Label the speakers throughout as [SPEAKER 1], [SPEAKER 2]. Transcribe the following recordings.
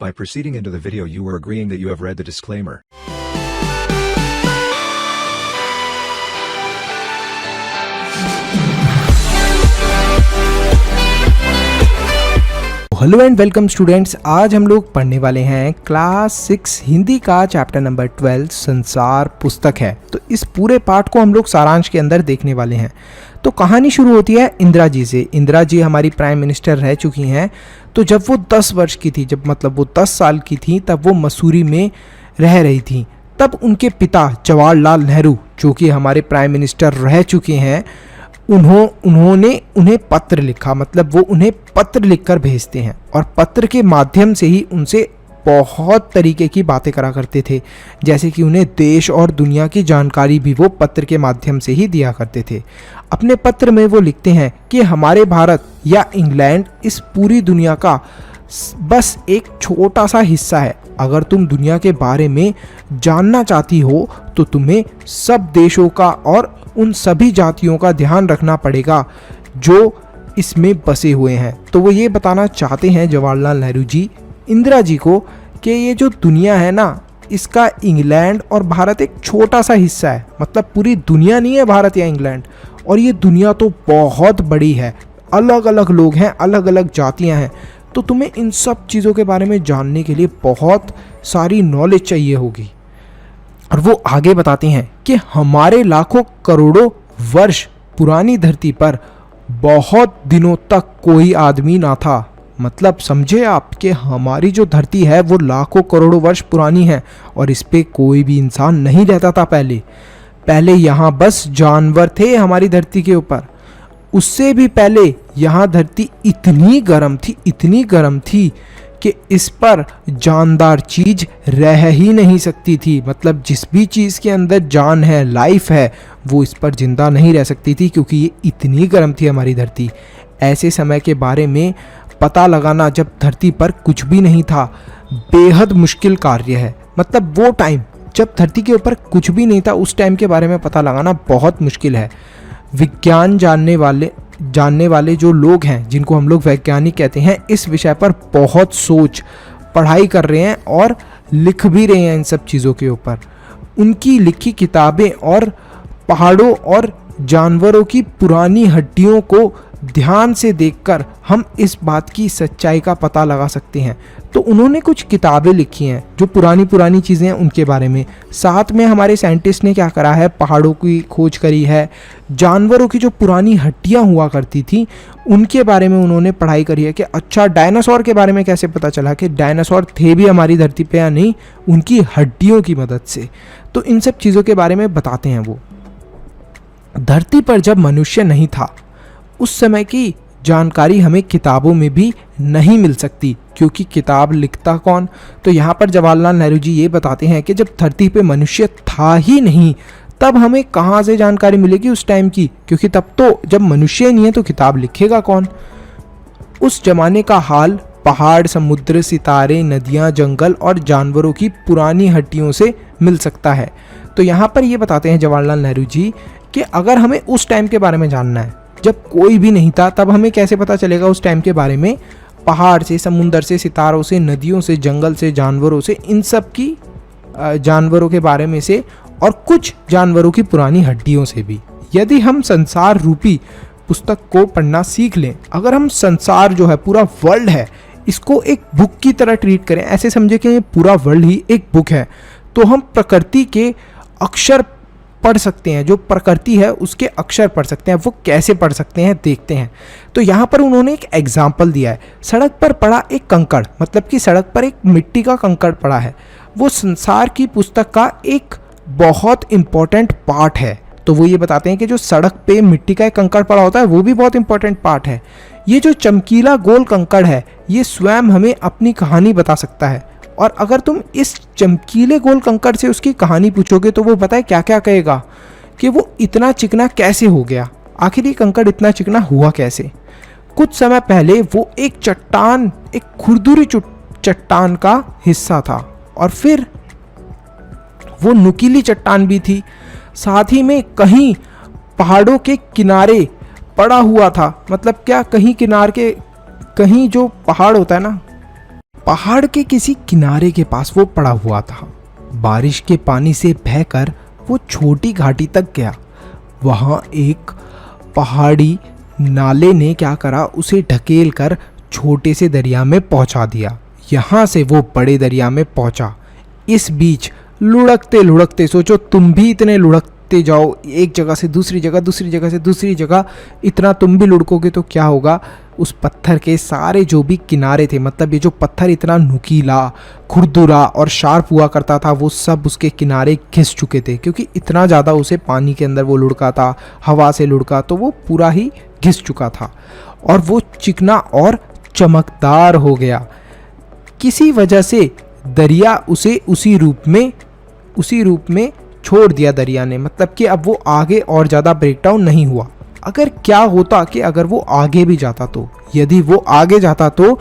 [SPEAKER 1] By proceeding into the video, you are agreeing that you have read the disclaimer.
[SPEAKER 2] Hello and welcome students. आज हम लोग पढ़ने वाले हैं क्लास 6 हिंदी का चैप्टर नंबर 12 संसार पुस्तक है। तो इस पूरे पाठ को हम लोग सारांश के अंदर देखने वाले हैं। तो कहानी शुरू होती है इंदिरा जी से। इंदिरा जी हमारी प्राइम मिनिस्टर रह चुकी हैं। तो जब वो 10 वर्ष की थी, जब मतलब वो 10 साल की थी, तब वो मसूरी में रह रही थी। तब उनके पिता जवाहरलाल नेहरू, जो कि हमारे प्राइम मिनिस्टर रह चुके हैं, उन्होंने उन्हें पत्र लिखा। मतलब वो उन्हें पत्र लिखकर भेजते हैं और पत्र के माध्यम से ही उनसे बहुत तरीके की बातें करा करते थे। जैसे कि उन्हें देश और दुनिया की जानकारी भी वो पत्र के माध्यम से ही दिया करते थे। अपने पत्र में वो लिखते हैं कि हमारे भारत या इंग्लैंड इस पूरी दुनिया का बस एक छोटा सा हिस्सा है। अगर तुम दुनिया के बारे में जानना चाहती हो तो तुम्हें सब देशों का और उन सभी जातियों का ध्यान रखना पड़ेगा जो इसमें बसे हुए हैं। तो वो ये बताना चाहते हैं जवाहरलाल नेहरू जी इंदिरा जी को कि ये जो दुनिया है ना, इसका इंग्लैंड और भारत एक छोटा सा हिस्सा है। मतलब पूरी दुनिया नहीं है भारत या इंग्लैंड, और ये दुनिया तो बहुत बड़ी है। अलग अलग लोग हैं, अलग अलग जातियां हैं। तो तुम्हें इन सब चीज़ों के बारे में जानने के लिए बहुत सारी नॉलेज चाहिए होगी। और वो आगे बताते हैं कि हमारे लाखों करोड़ों वर्ष पुरानी धरती पर बहुत दिनों तक कोई आदमी ना था। मतलब समझे आप कि हमारी जो धरती है वो लाखों करोड़ों वर्ष पुरानी है और इस पे कोई भी इंसान नहीं रहता था। पहले यहाँ बस जानवर थे हमारी धरती के ऊपर। उससे भी पहले यहाँ धरती इतनी गर्म थी कि इस पर जानदार चीज रह ही नहीं सकती थी। मतलब जिस भी चीज़ के अंदर जान है, लाइफ है, वो इस पर जिंदा नहीं रह सकती थी, क्योंकि ये इतनी गर्म थी हमारी धरती। ऐसे समय के बारे में पता लगाना, जब धरती पर कुछ भी नहीं था, बेहद मुश्किल कार्य है। मतलब वो टाइम जब धरती के ऊपर कुछ भी नहीं था, उस टाइम के बारे में पता लगाना बहुत मुश्किल है। विज्ञान जानने वाले जो लोग हैं, जिनको हम लोग वैज्ञानिक कहते हैं, इस विषय पर बहुत सोच पढ़ाई कर रहे हैं और लिख भी रहे हैं इन सब चीज़ों के ऊपर। उनकी लिखी किताबें और पहाड़ों और जानवरों की पुरानी हड्डियों को ध्यान से देखकर हम इस बात की सच्चाई का पता लगा सकते हैं। तो उन्होंने कुछ किताबें लिखी हैं जो पुरानी चीज़ें हैं उनके बारे में। साथ में हमारे साइंटिस्ट ने क्या करा है, पहाड़ों की खोज करी है, जानवरों की जो पुरानी हड्डियां हुआ करती थी उनके बारे में उन्होंने पढ़ाई करी है कि अच्छा डायनासोर के बारे में कैसे पता चला कि डायनासोर थे भी हमारी धरती पे या नहीं, उनकी हड्डियों की मदद से। तो इन सब चीज़ों के बारे में बताते हैं वो। धरती पर जब मनुष्य नहीं था, उस समय की जानकारी हमें किताबों में भी नहीं मिल सकती, क्योंकि किताब लिखता कौन। तो यहाँ पर जवाहरलाल नेहरू जी ये बताते हैं कि जब धरती पे मनुष्य था ही नहीं, तब हमें कहाँ से जानकारी मिलेगी उस टाइम की, क्योंकि तब तो जब मनुष्य नहीं है तो किताब लिखेगा कौन। उस जमाने का हाल पहाड़, समुद्र, सितारे, नदियाँ, जंगल और जानवरों की पुरानी हड्डियों से मिल सकता है। तो यहाँ पर ये बताते हैं जवाहरलाल नेहरू जी कि अगर हमें उस टाइम के बारे में जानना है जब कोई भी नहीं था, तब हमें कैसे पता चलेगा उस टाइम के बारे में। पहाड़ से, समुंदर से, सितारों से, नदियों से, जंगल से, जानवरों से, इन सब की जानवरों के बारे में से, और कुछ जानवरों की पुरानी हड्डियों से भी। यदि हम संसार रूपी पुस्तक को पढ़ना सीख लें, अगर हम संसार जो है, पूरा वर्ल्ड है, इसको एक बुक की तरह ट्रीट करें, ऐसे समझे कि पूरा वर्ल्ड ही एक बुक है, तो हम प्रकृति के अक्षर पढ़ सकते हैं। जो प्रकृति है उसके अक्षर पढ़ सकते हैं। वो कैसे पढ़ सकते हैं देखते हैं। तो यहाँ पर उन्होंने एक एग्जाम्पल दिया है। सड़क पर पड़ा एक कंकड़, मतलब कि सड़क पर एक मिट्टी का कंकड़ पड़ा है, वो संसार की पुस्तक का एक बहुत इंपॉर्टेंट पार्ट है। तो वो ये बताते हैं कि जो सड़क पे मिट्टी का एक कंकड़ पड़ा होता है वो भी बहुत इंपॉर्टेंट पार्ट है। ये जो चमकीला गोल कंकड़ है, ये स्वयं हमें अपनी कहानी बता सकता है। और अगर तुम इस चमकीले गोल कंकड़ से उसकी कहानी पूछोगे तो वो पता है क्या क्या कहेगा, कि वो इतना चिकना कैसे हो गया, आखिर ये कंकड़ इतना चिकना हुआ कैसे। कुछ समय पहले वो एक चट्टान, एक खुरदुरी चट्टान का हिस्सा था, और फिर वो नुकीली चट्टान भी थी। साथ ही में कहीं पहाड़ों के किनारे पड़ा हुआ था। मतलब क्या, कहीं किनार के, कहीं जो पहाड़ होता है ना, पहाड़ के किसी किनारे के पास वो पड़ा हुआ था। बारिश के पानी से बहकर वो छोटी घाटी तक गया। वहाँ एक पहाड़ी नाले ने क्या करा, उसे ढकेल कर छोटे से दरिया में पहुँचा दिया। यहाँ से वो बड़े दरिया में पहुँचा। इस बीच लुढ़कते लुढ़कते, सोचो तुम भी इतने लुढ़कते जाओ, एक जगह से दूसरी जगह, दूसरी जगह से दूसरी जगह, इतना तुम भी लुढ़कोगे तो क्या होगा, उस पत्थर के सारे जो भी किनारे थे, मतलब ये जो पत्थर इतना नुकीला, खुरदुरा और शार्प हुआ करता था, वो सब उसके किनारे घिस चुके थे, क्योंकि इतना ज़्यादा उसे पानी के अंदर वो लुढ़का था, हवा से लुढ़का, तो वो पूरा ही घिस चुका था और वो चिकना और चमकदार हो गया। किसी वजह से दरिया उसे उसी रूप में छोड़ दिया दरिया ने, मतलब कि अब वो आगे और ज़्यादा ब्रेकडाउन नहीं हुआ। अगर क्या होता कि अगर वो आगे भी जाता, तो यदि वो आगे जाता तो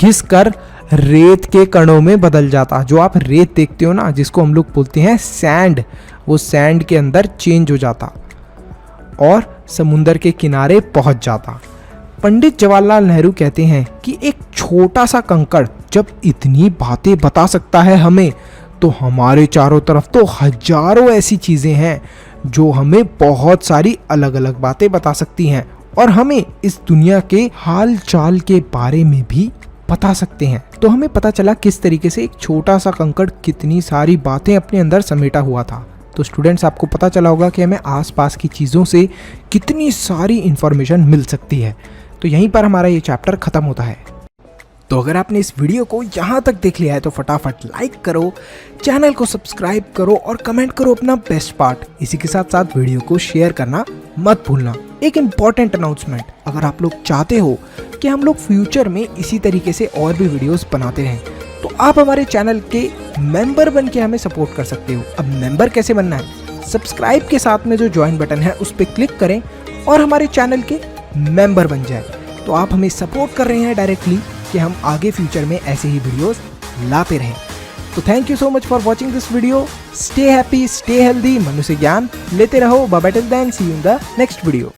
[SPEAKER 2] घिस कर रेत के कणों में बदल जाता। जो आप रेत देखते हो ना, जिसको हम लोग बोलते हैं सैंड, वो सैंड के अंदर चेंज हो जाता और समुंदर के किनारे पहुंच जाता। पंडित जवाहरलाल नेहरू कहते हैं कि एक छोटा सा कंकड़ जब इतनी बातें बता सकता है हमें, तो हमारे चारों तरफ तो हजारों ऐसी चीज़ें हैं जो हमें बहुत सारी अलग अलग बातें बता सकती हैं और हमें इस दुनिया के हाल चाल के बारे में भी बता सकते हैं। तो हमें पता चला किस तरीके से एक छोटा सा कंकड़ कितनी सारी बातें अपने अंदर समेटा हुआ था। तो स्टूडेंट्स, आपको पता चला होगा कि हमें आसपास की चीज़ों से कितनी सारी इंफॉर्मेशन मिल सकती है। तो यहीं पर हमारा ये चैप्टर ख़त्म होता है। तो अगर आपने इस वीडियो को यहाँ तक देख लिया है तो फटाफट लाइक करो, चैनल को सब्सक्राइब करो और कमेंट करो अपना बेस्ट पार्ट। इसी के साथ साथ वीडियो को शेयर करना मत भूलना। एक इम्पॉर्टेंट अनाउंसमेंट, अगर आप लोग चाहते हो कि हम लोग फ्यूचर में इसी तरीके से और भी वीडियोस बनाते रहें, तो आप हमारे चैनल के मेंबर बन के हमें सपोर्ट कर सकते हो। अब मेंबर कैसे बनना है, सब्सक्राइब के साथ में जो ज्वाइन बटन है उस पर क्लिक करें और हमारे चैनल के मेंबर बन जाए। तो आप हमें सपोर्ट कर रहे हैं डायरेक्टली कि हम आगे फ्यूचर में ऐसे ही वीडियोस लाते रहें। तो thank you so much for watching this video. Stay happy, stay healthy, मनुष्य ज्ञान लेते रहो। Bye bye till then, see you in the next video.